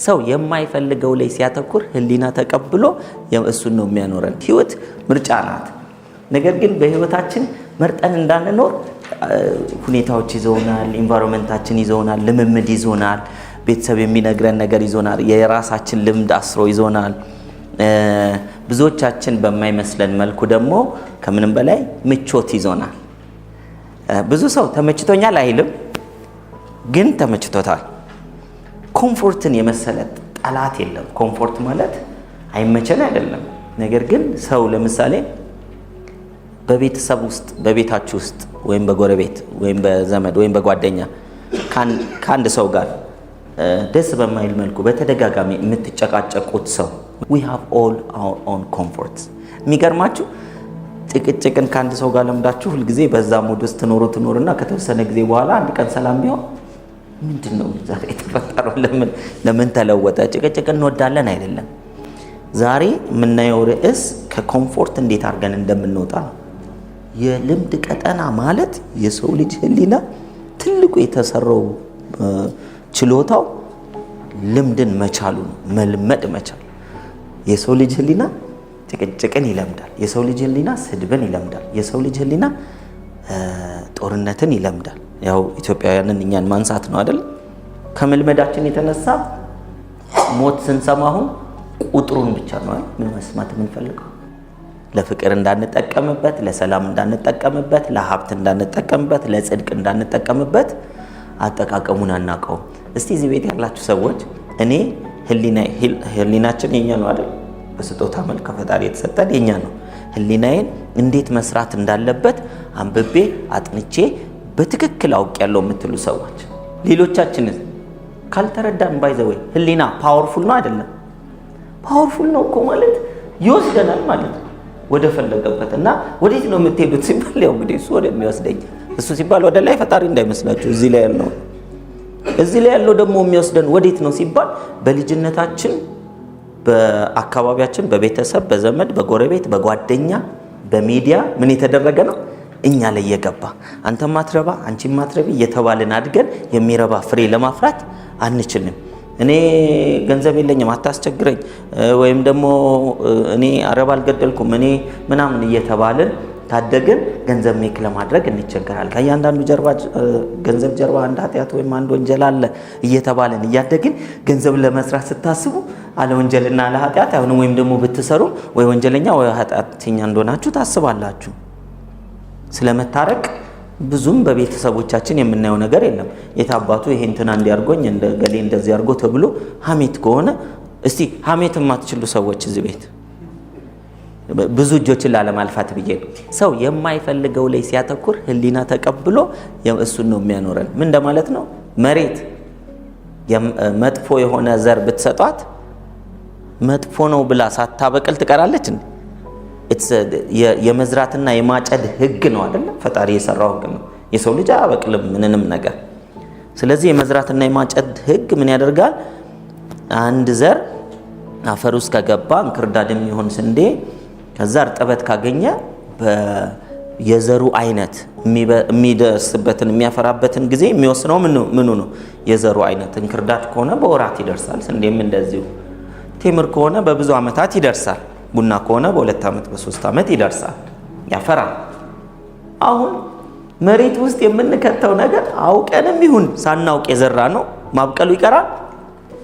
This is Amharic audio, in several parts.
ሰው የማይፈልገው ላይ ሲያተኩር ህሊና ተቀብሎ እሱን ነው የሚያኖረን። ህይወት ምርጫ ናት። ነገር ግን በህይወታችን መርጠን እንዳንኖር ሁኔታዎች ይዘውናል፣ ኢንቫይሮንመንታችን ይዘውናል፣ ልምምድ ይዞናል፣ ቤተሰብ የሚነግረን ነገር ይዞናል፣ የራሳችን ልምድ አስሮ ይዞናል። ብዙዎቻችን በማይመስለን መልኩ ደግሞ ከምንም በላይ ምቾት ይዞናል። ብዙ ሰው ተመችቶኛል አይልም፣ ግን ተመችቶታል። ኮምፎርትን የመሰለ ጠላት የለም። ኮምፎርት ማለት አይመቸን አይደለም። ነገር ግን ሰው ለምሳሌ በቤተሰብ ውስጥ በቤታችሁ ውስጥ ወይም በጎረቤት ወይም በዘመድ ወይም በጓደኛ ከአንድ ሰው ጋር ደስ በማይል መልኩ በተደጋጋሚ የምትጨቃጨቁት ሰው we have all our own comforts። የሚገርማችሁ ጭቅጭቅን ከአንድ ሰው ጋር ለምዳችሁ ሁልጊዜ በዛ ሙድ ውስጥ ትኖሩና ከተወሰነ ጊዜ በኋላ አንድ ቀን ሰላም ቢሆን ምንድነው ዛሬ የተፈጠረው? ለምን ተለወጠ? ጭቅጭቅ እንወዳለን አይደለም። ዛሬ የምናየው ርዕስ ከኮምፎርት እንዴት አድርገን እንደምንወጣ ነው። የልምድ ቀጠና ማለት የሰው ልጅ ህሊና ትልቁ የተሰራው ችሎታው ልምድን መቻሉ ነው፣ መልመድ መቻሉ። የሰው ልጅ ህሊና ጭቅጭቅን ይለምዳል። የሰው ልጅ ህሊና ስድብን ይለምዳል። የሰው ልጅ ህሊና ጦርነትን ይለምዳል። ያው ኢትዮጵያውያንን እኛን ማንሳት ነው አይደል? ከመልመዳችን የተነሳ ሞት ስንሰማ አሁን ቁጥሩን ብቻ ነው ምን መስማት የምንፈልገው። ለፍቅር እንዳንጠቀምበት፣ ለሰላም እንዳንጠቀምበት፣ ለሀብት እንዳንጠቀምበት፣ ለጽድቅ እንዳንጠቀምበት አጠቃቀሙን አናውቀውም። እስቲ እዚህ ቤት ያላችሁ ሰዎች እኔ ህሊናችን የኛ ነው አይደል? በስጦታ መልክ ከፈጣሪ የተሰጠን የኛ ነው። ህሊናዬን እንዴት መስራት እንዳለበት አንብቤ አጥንቼ በትክክል አውቄያለሁ የምትሉ ሰዎች፣ ሌሎቻችን ካልተረዳን ባይዘው ህሊና ፓወርፉል ነው አይደለም? ፓወርፉል ነው እኮ ማለት ይወስደናል ማለት ነው ወደ ፈለገበት። እና ወዴት ነው የምትሄዱት ሲባል ያው እንግዲህ እሱ ወደሚወስደኝ፣ እሱ ሲባል ወደ ላይ ፈጣሪ እንዳይመስላችሁ እዚህ ላይ ያለው ደግሞ የሚወስደን ወዴት ነው ሲባል በልጅነታችን በአካባቢያችን በቤተሰብ በዘመድ በጎረቤት በጓደኛ በሚዲያ ምን የተደረገ ነው እኛ ላይ የገባ አንተ ማትረባ አንቺ ማትረቢ እየተባልን አድገን የሚረባ ፍሬ ለማፍራት አንችልም። እኔ ገንዘብ የለኝም አታስቸግረኝ፣ ወይም ደግሞ እኔ አረብ አልገደልኩም እኔ ምናምን እየተባልን ታደግን። ገንዘብ ሜክ ለማድረግ እንቸገራለን። ከእያንዳንዱ ገንዘብ ጀርባ አንድ ኃጢአት ወይም አንድ ወንጀል አለ እየተባልን እያደግን ገንዘብ ለመስራት ስታስቡ አለ ወንጀልና አለ ኃጢአት አሁን ወይም ደግሞ ብትሰሩ ወይ ወንጀለኛ ወይ ኃጢአተኛ እንደሆናችሁ ታስባላችሁ። ስለመታረቅ ብዙም በቤተሰቦቻችን የምናየው ነገር የለም። የታባቱ ይሄ እንትና እንዲያርጎኝ እንደገሌ እንደዚህ አርጎ ተብሎ ሐሜት ከሆነ እስቲ ሐሜት የማትችሉ ሰዎች እዚህ ቤት ብዙ እጆችን ላለማልፋት ብዬ ነው። ሰው የማይፈልገው ላይ ሲያተኩር ህሊና ተቀብሎ እሱን ነው የሚያኖረን። ምን እንደማለት ነው? መሬት መጥፎ የሆነ ዘር ብትሰጧት መጥፎ ነው ብላ ሳታበቅል ትቀራለች እንዴ? የመዝራትና የማጨድ ህግ ነው አይደል? ፈጣሪ የሰራው ህግ ነው። የሰው ልጅ አያበቅልም ምንንም ነገር። ስለዚህ የመዝራትና የማጨድ ህግ ምን ያደርጋል? አንድ ዘር አፈር ውስጥ ከገባ እንክርዳድም ይሁን ስንዴ ከዛ እርጥበት ካገኘ የዘሩ አይነት የሚደርስበትን የሚያፈራበትን ጊዜ የሚወስነው ምኑ ነው? የዘሩ አይነት። እንክርዳድ ከሆነ በወራት ይደርሳል። ስንዴም እንደዚሁ። ቴምር ከሆነ በብዙ ዓመታት ይደርሳል። ቡና ከሆነ በ2 ዓመት በ3 ዓመት ይደርሳል፣ ያፈራል። አሁን መሬት ውስጥ የምንከተው ነገር አውቀንም ይሁን ሳናውቅ የዘራ ነው ማብቀሉ ይቀራል።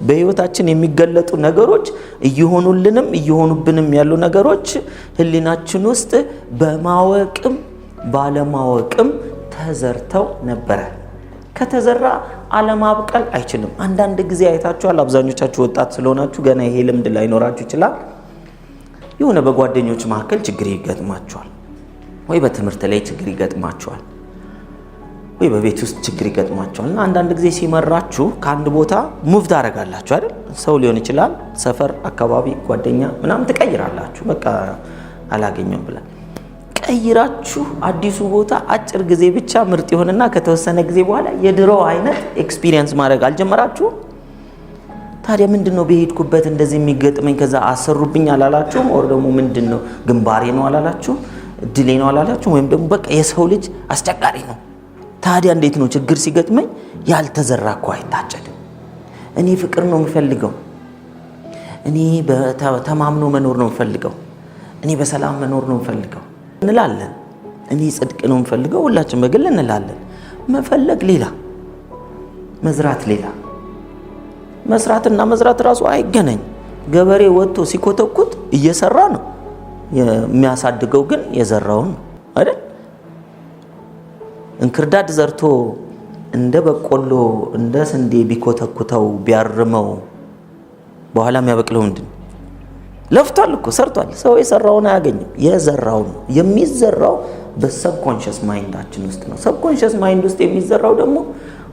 በህይወታችን የሚገለጡ ነገሮች እየሆኑልንም እየሆኑብንም ያሉ ነገሮች ህሊናችን ውስጥ በማወቅም ባለማወቅም ተዘርተው ነበረ። ከተዘራ አለማብቀል አይችልም። አንዳንድ ጊዜ አይታችኋል። አብዛኞቻችሁ ወጣት ስለሆናችሁ ገና ይሄ ልምድ ላይኖራችሁ ይችላል። የሆነ በጓደኞች መካከል ችግር ይገጥማችኋል፣ ወይ በትምህርት ላይ ችግር ይገጥማችኋል፣ ወይ በቤት ውስጥ ችግር ይገጥማችኋል። እና አንዳንድ ጊዜ ሲመራችሁ ከአንድ ቦታ ሙቭ ታደርጋላችሁ አይደል? ሰው ሊሆን ይችላል፣ ሰፈር፣ አካባቢ፣ ጓደኛ ምናምን ትቀይራላችሁ። በቃ አላገኘም ብላ ቀይራችሁ አዲሱ ቦታ አጭር ጊዜ ብቻ ምርጥ ይሆንና ከተወሰነ ጊዜ በኋላ የድሮ አይነት ኤክስፒሪየንስ ማድረግ አልጀመራችሁም? ታዲያ ምንድነው በሄድኩበት እንደዚህ የሚገጥመኝ ከዛ አሰሩብኝ አላላችሁም? ወር ደግሞ ምንድነው ግንባሬ ነው አላላችሁም? እድሌ ነው አላላችሁም? ወይም ደግሞ በቃ የሰው ልጅ አስቸጋሪ ነው። ታዲያ እንዴት ነው ችግር ሲገጥመኝ ያልተዘራ እኮ አይታጨድም። እኔ ፍቅር ነው የምፈልገው እኔ በተማምኖ መኖር ነው የምፈልገው፣ እኔ በሰላም መኖር ነው የምፈልገው እንላለን። እኔ ጽድቅ ነው የምፈልገው ሁላችን በግል እንላለን። መፈለግ ሌላ፣ መዝራት ሌላ። መስራትና መዝራት ራሱ አይገናኝ። ገበሬ ወጥቶ ሲኮተኩት እየሰራ ነው የሚያሳድገው፣ ግን የዘራውን ነው አይደል? እንክርዳድ ዘርቶ እንደ በቆሎ እንደ ስንዴ ቢኮተኩተው ቢያርመው በኋላ የሚያበቅለው ምንድን? ለፍቷል እኮ ሰርቷል። ሰው የሰራውን አያገኝም፣ የዘራውን ነው። የሚዘራው በሰብኮንሽስ ማይንዳችን ውስጥ ነው። ሰብኮንሽስ ማይንድ ውስጥ የሚዘራው ደግሞ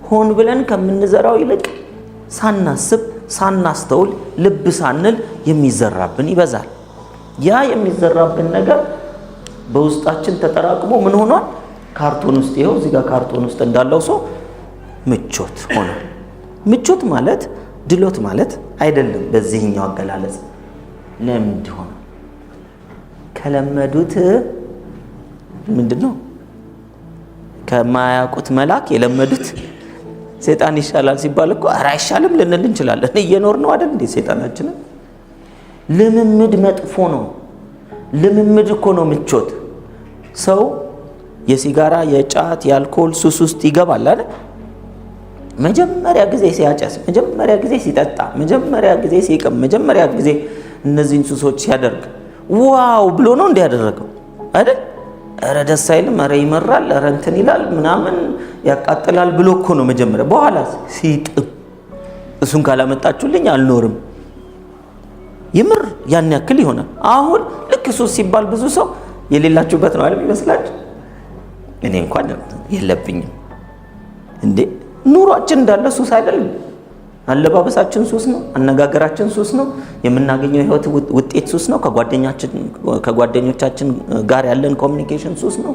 ሆን ብለን ከምንዘራው ይልቅ ሳናስብ ሳናስተውል ልብ ሳንል የሚዘራብን ይበዛል። ያ የሚዘራብን ነገር በውስጣችን ተጠራቅሞ ምን ሆኗል? ካርቶን ውስጥ ይኸው እዚህ ጋር ካርቶን ውስጥ እንዳለው ሰው ምቾት ሆኗል። ምቾት ማለት ድሎት ማለት አይደለም። በዚህኛው አገላለጽ ለምድ ሆነ። ከለመዱት ምንድነው? ከማያውቁት መልአክ የለመዱት ሰይጣን ይሻላል ሲባል እኮ ኧረ አይሻልም ልንል እንችላለን። እየኖር ነው አይደል እንዴ ሰይጣናችንን። ልምምድ መጥፎ ነው። ልምምድ እኮ ነው ምቾት። ሰው የሲጋራ የጫት የአልኮል ሱስ ውስጥ ይገባል አይደል? መጀመሪያ ጊዜ ሲያጨስ፣ መጀመሪያ ጊዜ ሲጠጣ፣ መጀመሪያ ጊዜ ሲቅም፣ መጀመሪያ ጊዜ እነዚህን ሱሶች ሲያደርግ ዋው ብሎ ነው እንዲያደረገው አይደል? ኧረ ደስ አይልም፣ ኧረ ይመራል፣ ኧረ እንትን ይላል ምናምን ያቃጥላል ብሎ እኮ ነው መጀመሪያ። በኋላ ሲጥም እሱን ካላመጣችሁልኝ አልኖርም ይምር ያን ያክል ይሆናል። አሁን ልክ ሱስ ሲባል ብዙ ሰው የሌላችሁበት ነው አይደል ይመስላችሁ? እኔ እንኳን የለብኝም እንዴ። ኑሯችን እንዳለ ሱስ አይደለም። አለባበሳችን ሱስ ነው፣ አነጋገራችን ሱስ ነው፣ የምናገኘው ህይወት ውጤት ሱስ ነው፣ ከጓደኞቻችን ጋር ያለን ኮሚኒኬሽን ሱስ ነው።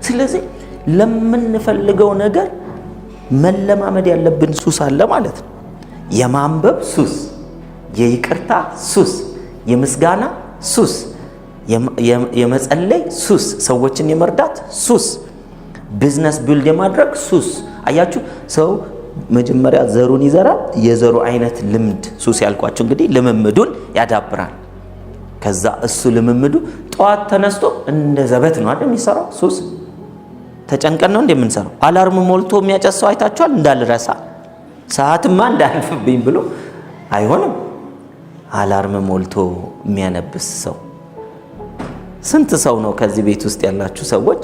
ስለዚህ ለምንፈልገው ነገር መለማመድ ያለብን ሱስ አለ ማለት ነው። የማንበብ ሱስ፣ የይቅርታ ሱስ፣ የምስጋና ሱስ፣ የመጸለይ ሱስ፣ ሰዎችን የመርዳት ሱስ፣ ቢዝነስ ቢልድ የማድረግ ሱስ። አያችሁ ሰው መጀመሪያ ዘሩን ይዘራል። የዘሩ አይነት ልምድ ሱስ ያልኳችሁ እንግዲህ ልምምዱን ያዳብራል። ከዛ እሱ ልምምዱ ጠዋት ተነስቶ እንደ ዘበት ነው አይደል የሚሰራው። ሱስ ተጨንቀን ነው እንደምንሰራው። አላርም ሞልቶ የሚያጨሰው አይታችኋል። እንዳልረሳ ሰዓትማ እንዳልፍብኝ ብሎ አይሆንም። አላርም ሞልቶ የሚያነብስ ሰው ስንት ሰው ነው? ከዚህ ቤት ውስጥ ያላችሁ ሰዎች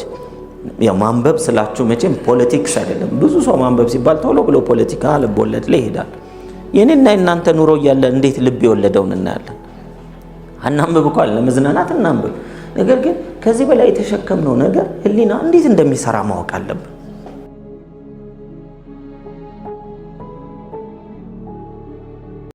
ያው ማንበብ ስላችሁ መቼም ፖለቲክስ አይደለም። ብዙ ሰው ማንበብ ሲባል ቶሎ ብሎ ፖለቲካ ልቦለድ ላይ ይሄዳል። የኔና የናንተ ኑሮ እያለ እንዴት ልብ የወለደውን እናያለን። አናንብብ እኮ አለ ለመዝናናት እናንብብ። ነገር ግን ከዚህ በላይ የተሸከምነው ነገር ህሊና እንዴት እንደሚሰራ ማወቅ አለብን።